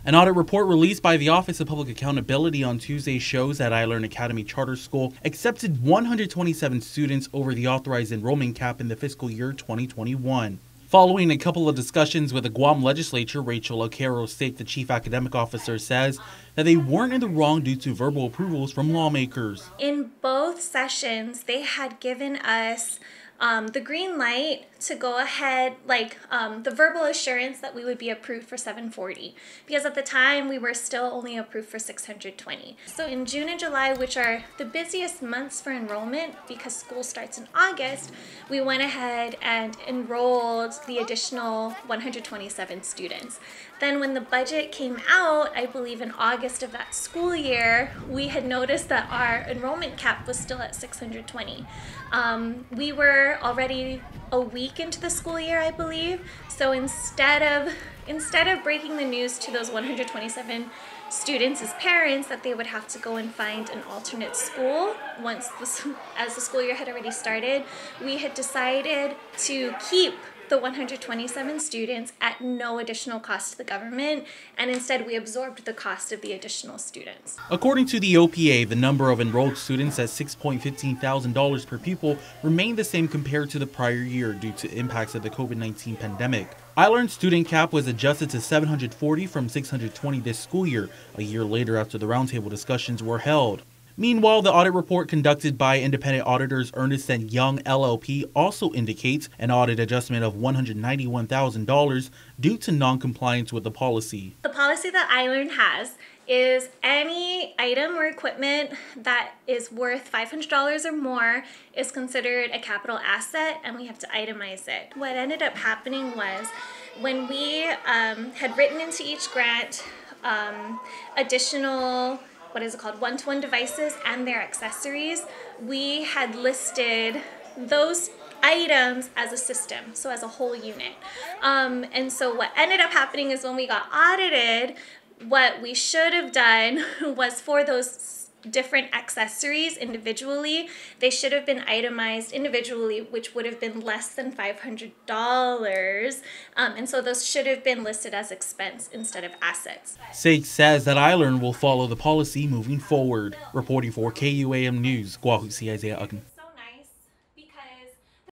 An audit report released by the Office of Public Accountability on Tuesday shows that iLearn Academy Charter School accepted 127 students over the authorized enrollment cap in the fiscal year 2021. Following a couple of discussions with the Guam legislature, Rachel O'Carroll State, the chief academic officer, says that they weren't in the wrong due to verbal approvals from lawmakers. In both sessions, they had given us the green light to go ahead, the verbal assurance that we would be approved for 740, because at the time we were still only approved for 620. So in June and July, which are the busiest months for enrollment because school starts in August, we went ahead and enrolled the additional 127 students. Then when the budget came out, I believe in August of that school year, we had noticed that our enrollment cap was still at 620. We were already a week into the school year, I believe. So instead of breaking the news to those 127 students as parents that they would have to go and find an alternate school as the school year had already started, we had decided to keep the 127 students at no additional cost to the government, and instead we absorbed the cost of the additional students. According to the OPA, the number of enrolled students at $6,1500 per pupil remained the same compared to the prior year due to impacts of the COVID-19 pandemic. iLearn's student cap was adjusted to 740 from 620 this school year, a year later after the roundtable discussions were held. Meanwhile, the audit report conducted by independent auditors Ernst & Young LLP also indicates an audit adjustment of $191,000 due to non-compliance with the policy. The policy that iLearn has is any item or equipment that is worth $500 or more is considered a capital asset, and we have to itemize it. What ended up happening was when we had written into each grant additional one-to-one devices and their accessories, we had listed those items as a system, so as a whole unit. And so what ended up happening is when we got audited, what we should have done was for those different accessories individually, they should have been itemized individually, which would have been less than $500. And so those should have been listed as expense instead of assets. Sake says that iLearn will follow the policy moving forward. Reporting for KUAM News, Guahu si Isaiah Ugn.